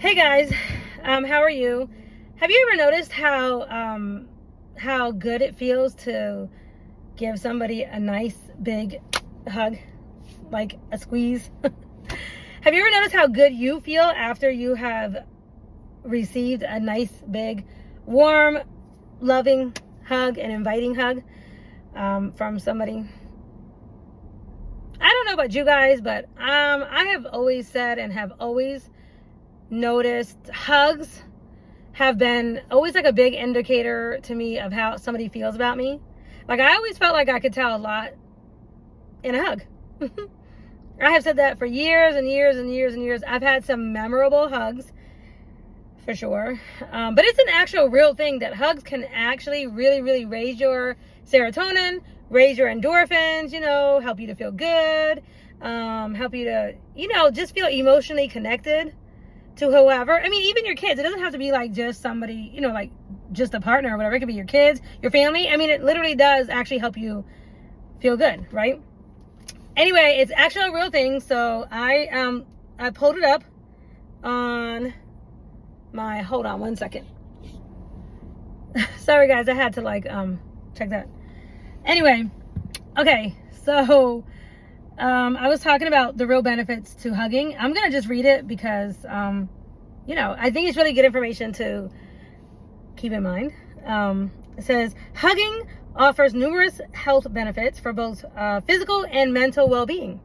Hey guys, how are you? Have you ever noticed how good it feels to give somebody a nice big hug, like a squeeze? Have you ever noticed how good you feel after you have received a nice big warm, loving hug, an inviting hug from somebody? I don't know about you guys, but I have always said and have always noticed hugs have been always like a big indicator to me of how somebody feels about me. Like I always felt like I could tell a lot in a hug. I have said that for years and years and years and years. I've had some memorable hugs for sure. But it's an actual real thing that hugs can actually really raise your serotonin, raise your endorphins, help you to feel good, help you to, just feel emotionally connected to whoever. I mean, even your kids. It doesn't have to be like just somebody, like just a partner or whatever. It could be your kids, your family. I mean, it literally does actually help you feel good, right? Anyway, it's actually a real thing. So I pulled it up on my, hold on one second. Sorry guys, I had to check that. Anyway, okay, so I was talking about the real benefits to hugging. I'm going to just read it because, I think it's really good information to keep in mind. It says, hugging offers numerous health benefits for both physical and mental well-being.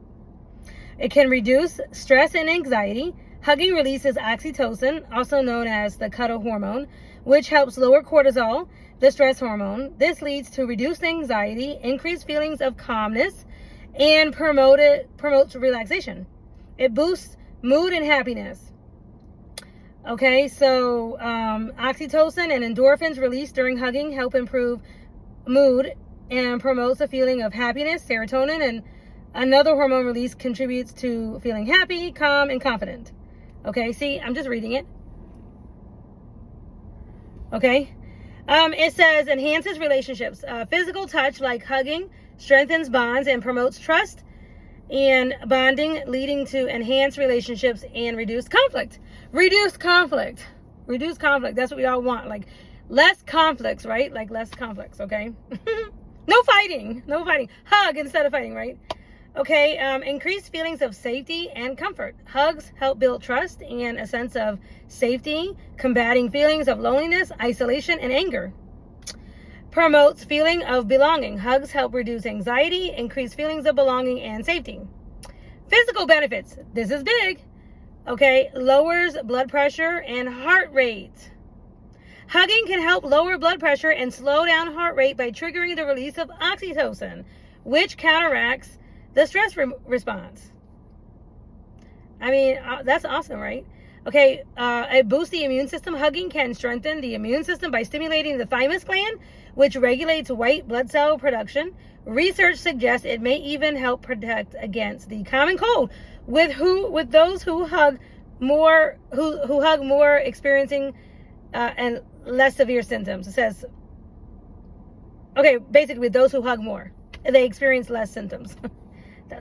It can reduce stress and anxiety. Hugging releases oxytocin, also known as the cuddle hormone, which helps lower cortisol, the stress hormone. This leads to reduced anxiety, increased feelings of calmness, and promotes relaxation. It boosts mood and happiness. Okay, so oxytocin and endorphins released during hugging help improve mood and promotes a feeling of happiness. Serotonin and another hormone release contributes to feeling happy, calm, and confident. Okay, see, I'm just reading it. Okay, it says enhances relationships. Physical touch like hugging strengthens bonds and promotes trust and bonding, leading to enhanced relationships and reduced conflict. Reduced conflict. That's what we all want. Like less conflicts, right? Like less conflicts, okay? No fighting. Hug instead of fighting, right? Okay, increased feelings of safety and comfort. Hugs help build trust and a sense of safety, combating feelings of loneliness, isolation, and anger. Promotes feeling of belonging. Hugs help reduce anxiety, increase feelings of belonging and safety. Physical benefits. This is big. Okay, lowers blood pressure and heart rate. Hugging can help lower blood pressure and slow down heart rate by triggering the release of oxytocin, which counteracts the stress response. I mean, that's awesome, right? Okay, it boosts the immune system. Hugging can strengthen the immune system by stimulating the thymus gland, which regulates white blood cell production. Research suggests it may even help protect against the common cold with those who hug more, who hug more, experiencing and less severe symptoms. It says, okay, basically with those who hug more, they experience less symptoms.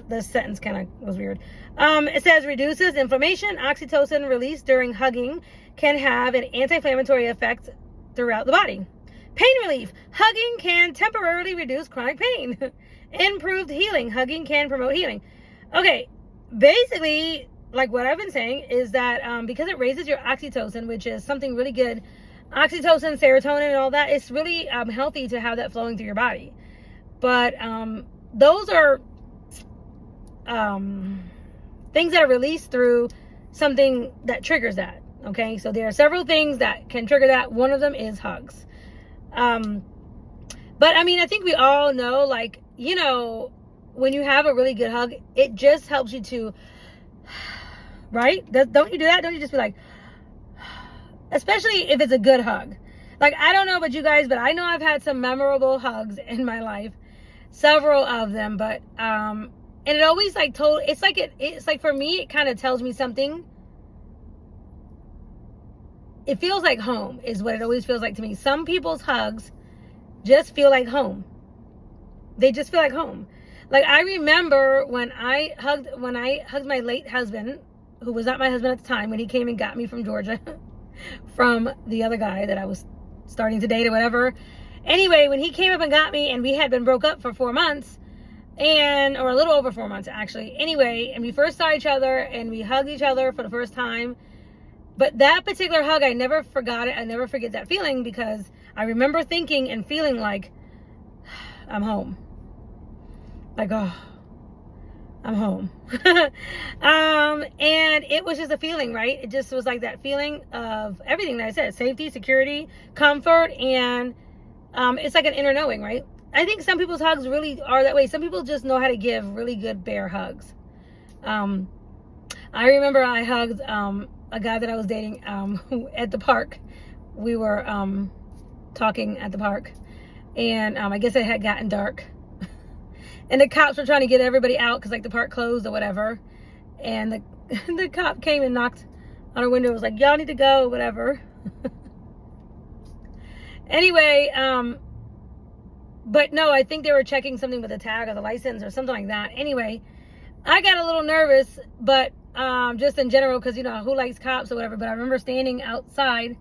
The sentence kind of was weird. It says reduces inflammation. Oxytocin released during hugging can have an anti-inflammatory effect throughout the body. Pain relief. Hugging can temporarily reduce chronic pain. Improved healing. Hugging can promote healing. Okay, basically, like what I've been saying is that because it raises your oxytocin, which is something really good, oxytocin, serotonin, and all that, it's really healthy to have that flowing through your body. But those are things that are released through something that triggers that. Okay, so there are several things that can trigger that. One of them is hugs. But I mean, I think we all know, like, when you have a really good hug, it just helps you to, right? Don't you do that? Don't you just be like, especially if it's a good hug? Like, I don't know about you guys, but I know I've had some memorable hugs in my life, several of them, but and it always it's like for me, it kind of tells me something. It feels like home is what it always feels like to me. Some people's hugs just feel like home. They just feel like home. Like I remember when I hugged my late husband, who was not my husband at the time, when he came and got me from Georgia, from the other guy that I was starting to date or whatever. Anyway, when he came up and got me, and we had been broke up for 4 months, or a little over 4 months actually. Anyway, and we first saw each other and we hugged each other for the first time. But that particular hug, I never forgot it. I never forget that feeling, because I remember thinking and feeling like, I'm home. Like, oh, I'm home. And it was just a feeling, right? It just was like that feeling of everything that I said: safety, security, comfort, and it's like an inner knowing, right? I think some people's hugs really are that way. Some people just know how to give really good bear hugs. I remember I hugged a guy that I was dating at the park. We were talking at the park, and I guess it had gotten dark. And the cops were trying to get everybody out because, like, the park closed or whatever. And the cop came and knocked on our window. Was like, y'all need to go, whatever. Anyway, but no, I think they were checking something with the tag or the license or something like that. Anyway, I got a little nervous, but just in general, because, you know, who likes cops or whatever. But I remember standing outside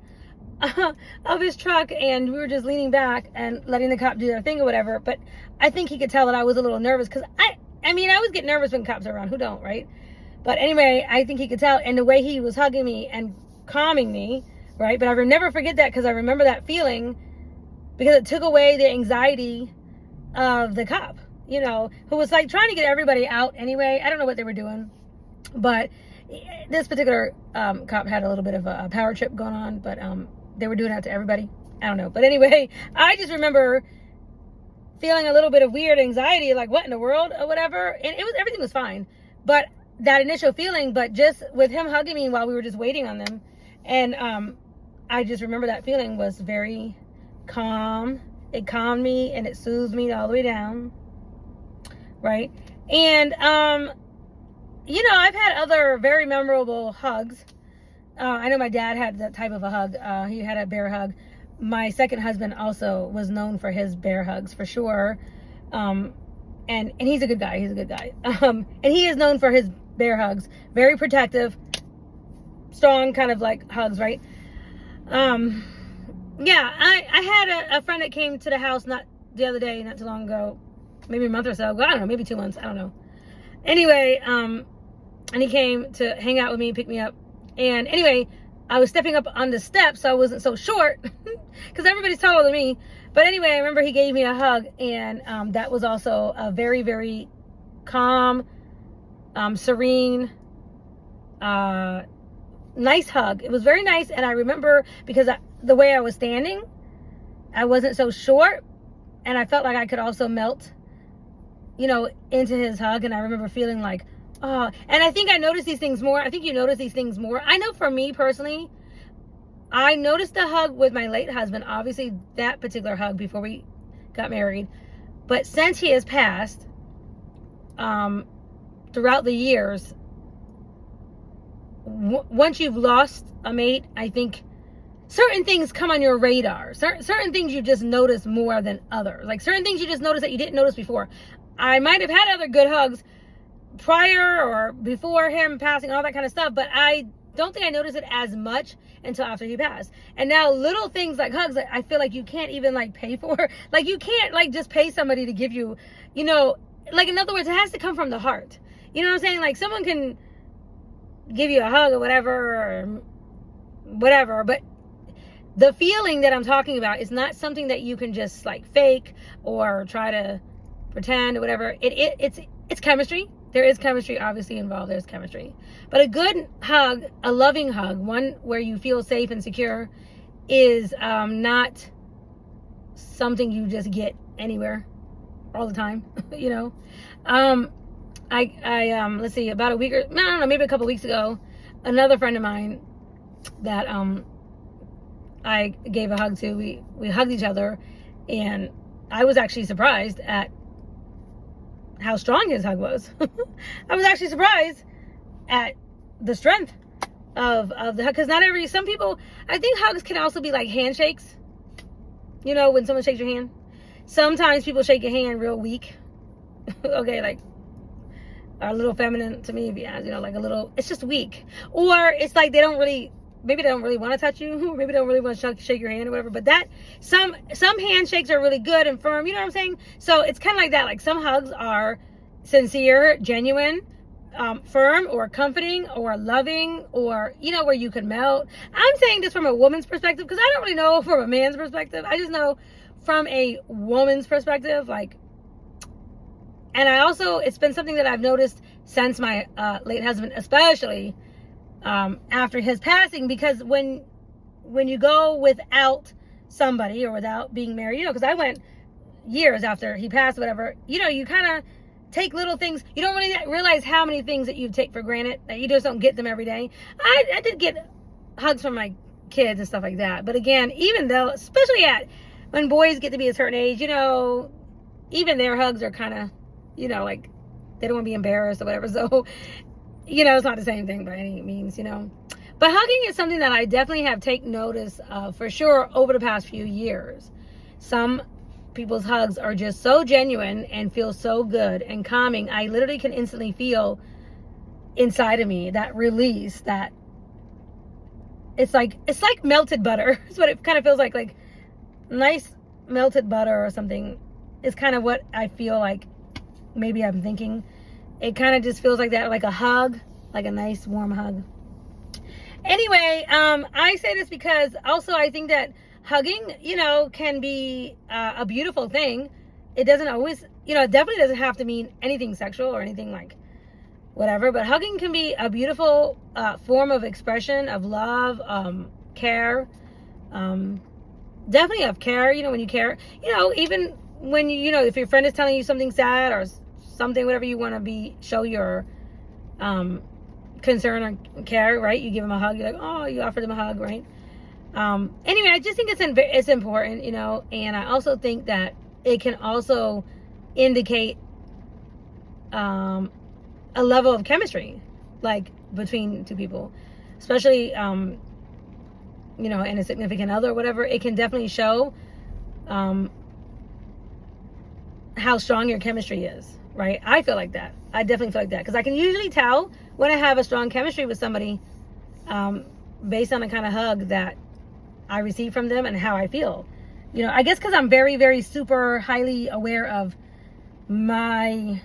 of his truck, and we were just leaning back and letting the cop do their thing or whatever. But I think he could tell that I was a little nervous, because I mean, I always get nervous when cops are around. Who don't, right? But anyway, I think he could tell, and the way he was hugging me and calming me, right? But I will never forget that, because I remember that feeling, because it took away the anxiety of the cop, you know, who was like trying to get everybody out anyway. I don't know what they were doing, but this particular cop had a little bit of a power trip going on, but they were doing that to everybody. I don't know. But anyway, I just remember feeling a little bit of weird anxiety, like, what in the world or whatever. And everything was fine. But that initial feeling, but just with him hugging me while we were just waiting on them. And I just remember that feeling was very calm. It calmed me and it soothed me all the way down. Right. And, you know, I've had other very memorable hugs. I know my dad had that type of a hug. He had a bear hug. My second husband also was known for his bear hugs, for sure. And he's a good guy. He's a good guy. And he is known for his bear hugs. Very protective, strong kind of like hugs, right? Yeah, I had a friend that came to the house not the other day, not too long ago, maybe a month or so ago. I don't know, maybe 2 months. I don't know. Anyway, and he came to hang out with me, pick me up. And anyway, I was stepping up on the steps, so I wasn't so short, because everybody's taller than me. But anyway, I remember he gave me a hug, and that was also a very, very calm, serene, nice hug. It was very nice. And I remember, because the way I was standing, I wasn't so short, and I felt like I could also melt, you know, into his hug. And I remember feeling like, oh, and I think I noticed these things more. I think you notice these things more. I know for me personally, I noticed the hug with my late husband, obviously that particular hug before we got married. But since he has passed, throughout the years, once you've lost a mate, I think certain things come on your radar. Certain things you just notice more than others. Like certain things you just notice that you didn't notice before. I might have had other good hugs prior or before him passing, all that kind of stuff, but I don't think I noticed it as much until after he passed. And now little things like hugs that I feel like you can't even like pay for. Like you can't like just pay somebody to give you, you know, like in other words, it has to come from the heart. You know what I'm saying? Like someone can give you a hug or whatever, but the feeling that I'm talking about is not something that you can just like fake or try to pretend or whatever. It's chemistry. There is chemistry obviously involved. There's chemistry. But a good hug, a loving hug, one where you feel safe and secure, is not something you just get anywhere all the time, you know. Let's see, about a week or, I don't know, maybe a couple weeks ago, another friend of mine that I gave a hug to, we hugged each other, and I was actually surprised at how strong his hug was. I was actually surprised at the strength of the hug, because some people, I think hugs can also be like handshakes. You know, when someone shakes your hand, sometimes people shake your hand real weak. Okay, like are a little feminine to me, yeah, you know, like a little, it's just weak. Or it's like they don't really, maybe they don't really want to touch you, maybe they don't really want to shake your hand or whatever, but that, some handshakes are really good and firm, you know what I'm saying? So it's kind of like that, like some hugs are sincere, genuine, firm or comforting or loving, or, you know, where you can melt. I'm saying this from a woman's perspective because I don't really know from a man's perspective. I just know from a woman's perspective, like, and I also, it's been something that I've noticed since my late husband, especially after his passing, because when you go without somebody or without being married, you know, because I went years after he passed, whatever, you know, you kind of take little things. You don't really realize how many things that you take for granted, that you just don't get them every day. I did get hugs from my kids and stuff like that. But again, even though, especially when boys get to be a certain age, you know, even their hugs are kind of, you know, like they don't want to be embarrassed or whatever. So, you know, it's not the same thing by any means, you know. But hugging is something that I definitely have taken notice of for sure over the past few years. Some people's hugs are just so genuine and feel so good and calming. I literally can instantly feel inside of me that release, that it's like melted butter. That's what it kind of feels like nice melted butter or something is kind of what I feel like. Maybe I'm thinking it kind of just feels like that, like a hug, like a nice warm hug. Anyway, I say this because also I think that hugging, you know, can be a beautiful thing. It doesn't always, you know, it definitely doesn't have to mean anything sexual or anything like whatever, but hugging can be a beautiful form of expression of love, care, definitely of care, you know, when you care, you know, even when you know, if your friend is telling you something sad or something, whatever, you want to show your concern or care, right? You give them a hug, you're like, oh, you offer them a hug, right? Anyway, I just think it's important, you know, and I also think that it can also indicate a level of chemistry, like between two people, especially, you know, and a significant other or whatever. It can definitely show how strong your chemistry is, right? I feel like that. I definitely feel like that because I can usually tell when I have a strong chemistry with somebody based on the kind of hug that I receive from them and how I feel. You know, I guess because I'm very, very super highly aware of my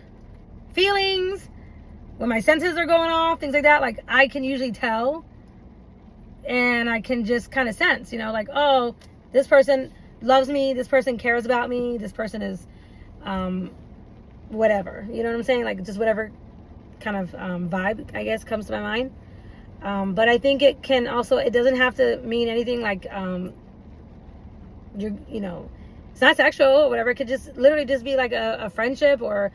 feelings, when my senses are going off, things like that. Like, I can usually tell and I can just kind of sense, you know, like, oh, this person loves me, this person cares about me, this person is whatever, you know what I'm saying? Like, just whatever kind of vibe, I guess, comes to my mind. But I think it can also, it doesn't have to mean anything like, you know, it's not sexual or whatever. It could just literally just be like a friendship or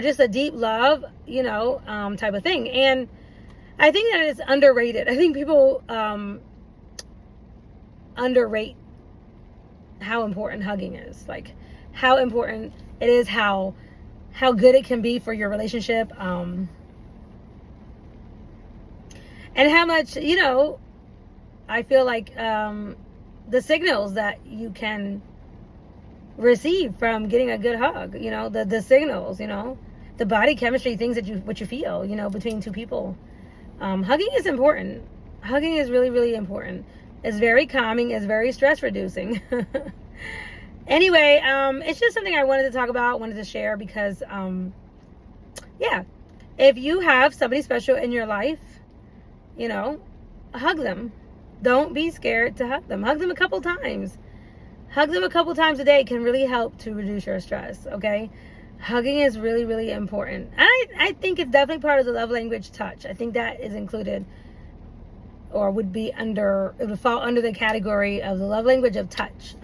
just a deep love, you know, type of thing. And I think that it's underrated. I think people underrate how important hugging is, like how important it is, how good it can be for your relationship, and how much, you know, I feel like the signals that you can receive from getting a good hug, you know, the signals, you know, the body chemistry, things that what you feel, you know, between two people. Hugging is important. Hugging is really, really important. It's very calming. It's very stress reducing. Anyway, it's just something I wanted to talk about, wanted to share because, yeah, if you have somebody special in your life, you know, hug them. Don't be scared to hug them. Hug them a couple times. Hug them a couple times a day. It can really help to reduce your stress, okay? Hugging is really, really important. I think it's definitely part of the love language, touch. I think that is included, or would be under, it would fall under the category of the love language of touch.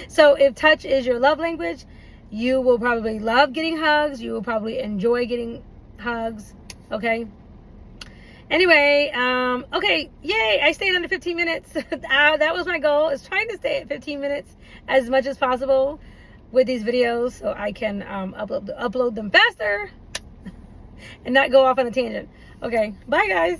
So if touch is your love language, you will probably love getting hugs. You will probably enjoy getting hugs, okay? Anyway, okay, yay, I stayed under 15 minutes. That was my goal, is trying to stay at 15 minutes as much as possible with these videos so I can upload them faster and not go off on a tangent. Okay, bye guys.